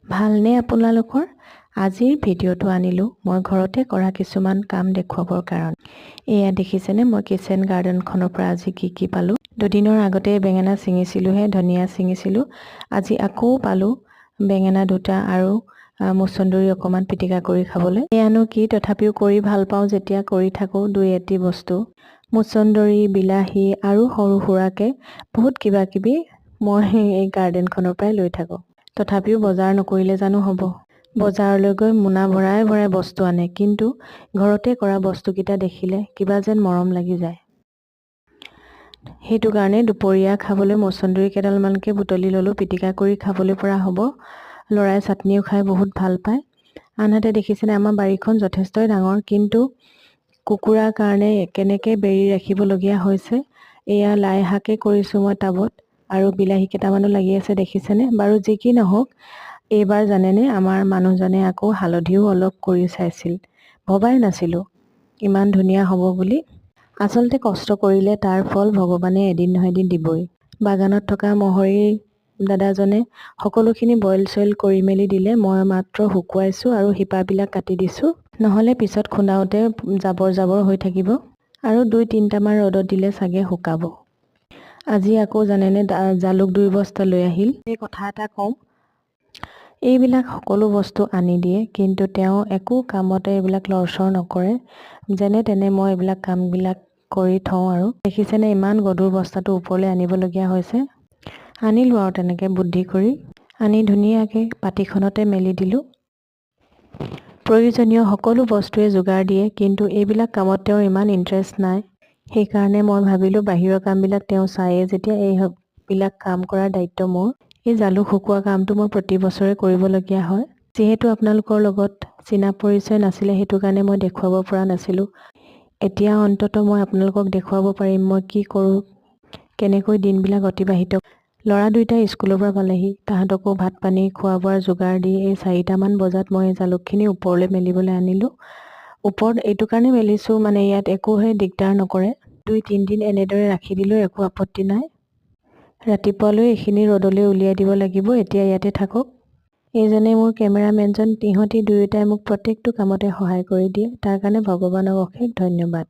ভালনে আপোনালোকৰ? আজিৰ ভিডিঅ'টো আনিলোঁ মই ঘৰতে কৰা কিছুমান কাম দেখুৱাবৰ কাৰণে। এয়া দেখিছেনে মই কিচেন গাৰ্ডেনখনৰ পৰা আজি কি পালোঁ। দুদিনৰ আগতে বেঙেনা ছিঙিছিলোঁহে, ধনিয়া ছিঙিছিলোঁ। আজি আকৌ পালোঁ বেঙেনা দুটা আৰু মচন্দৰী অকণমান পিটিকা কৰি খাবলৈ। এয়ানো কি, তথাপিও কৰি ভাল পাওঁ যেতিয়া কৰি থাকোঁ দুই এটি বস্তু। মচন্দৰী, বিলাহী আৰু সৰু সুৰাকৈ বহুত কিবা কিবি মই এই গাৰ্ডেনখনৰ পৰাই লৈ থাকোঁ। তথাপিও বজাৰ নকৰিলে জানো হ'ব। বজাৰলৈ গৈ মোনা ভৰাই ভৰাই বস্তু আনে, কিন্তু ঘৰতে কৰা বস্তুকেইটা দেখিলে কিবা যেন মৰম লাগি যায়। সেইটো কাৰণে দুপৰীয়া খাবলৈ মচন্দৰী কেইডালমানকৈ বুটলি ল'লোঁ, পিটিকা কৰি খাবলৈ পৰা হ'ব। ল'ৰাই চাটনিও খাই বহুত ভাল পায়। আনহাতে দেখিছেনে আমাৰ বাৰীখন যথেষ্টই ডাঙৰ, কিন্তু কুকুৰাৰ কাৰণে কেনেকৈ বেৰি ৰাখিবলগীয়া হৈছে। এয়া লাই শাকে কৰিছোঁ মই টাবত, আৰু বিলাহী কেইটামানো লাগি আছে দেখিছেনে। বাৰু যি কি নহওক, এইবাৰ জানেনে আমাৰ মানুহজনে আকৌ হালধিও অলপ কৰি চাইছিল। ভবাই নাছিলোঁ ইমান ধুনীয়া হ'ব বুলি। আচলতে কষ্ট কৰিলে তাৰ ফল ভগৱানে এদিন নহয় এদিন দিবই। বাগানত থকা মহৰি দাদাজনে সকলোখিনি বইল চইল কৰি মেলি দিলে, মই মাত্ৰ শুকুৱাইছোঁ আৰু শিপাবিলাক কাটি দিছোঁ, নহ'লে পিছত খুন্দাওঁতে জাবৰ জাবৰ হৈ থাকিব। আৰু 2-3টামান ৰ'দত দিলে চাগে শুকাব। আজি আকৌ জানেনে জালুক 2 বস্তা লৈ আহিল। এই কথা এটা কওঁ, এইবিলাক সকলো বস্তু আনি দিয়ে, কিন্তু তেওঁ একো কামতে এইবিলাক লৰচৰ নকৰে। যেনে তেনে মই এইবিলাক কামবিলাক কৰি থওঁ। আৰু দেখিছেনে ইমান গধুৰ বস্তাটো ওপৰলৈ আনিবলগীয়া হৈছে। আনিলোঁ আৰু তেনেকৈ বুদ্ধি কৰি আনি ধুনীয়াকৈ পাতিখনতে মেলি দিলোঁ। প্ৰয়োজনীয় সকলো বস্তুৱে যোগাৰ দিয়ে, কিন্তু এইবিলাক কামত তেওঁৰ ইমান ইণ্টাৰেষ্ট নাই। সেইকাৰণে মই ভাবিলোঁ বাহিৰৰ কামবিলাক তেওঁ চায়ে যেতিয়া, এইবিলাক কাম কৰাৰ দায়িত্ব মোৰ। এই জালুক শুকোৱা কামটো মই প্ৰতি বছৰে কৰিবলগীয়া হয়। যিহেতু আপোনালোকৰ লগত চিনা পৰিচয় নাছিলে, সেইটো কাৰণে মই দেখুৱাব পৰা নাছিলোঁ। এতিয়া অন্ততঃ মই আপোনালোকক দেখুৱাব পাৰিম মই কি কৰোঁ, কেনেকৈ দিনবিলাক অতিবাহিত। ল'ৰা দুইটা স্কুলৰ পৰা পালেহি, তাহাঁতকো ভাত পানী খোৱা বোৱাৰ যোগাৰ দি এই 4টামান বজাত মই জালুকখিনি ওপৰলৈ মেলিবলৈ আনিলোঁ। ওপৰত এইটো কাৰণে মেলিছোঁ, মানে ইয়াত একোহে দিগদাৰ নকৰে। 2-3 দিন এনেদৰে ৰাখি দিলেও একো আপত্তি নাই। ৰাতিপুৱালৈ এইখিনি ৰ'দলৈ উলিয়াই দিব লাগিব। এতিয়া ইয়াতে থাকক। এইজনে মোৰ কেমেৰামেনজন, ইহঁতি দুয়োটাই মোক প্ৰত্যেকটো কামতে সহায় কৰি দিয়ে। তাৰ কাৰণে ভগৱানক অশেষ ধন্যবাদ।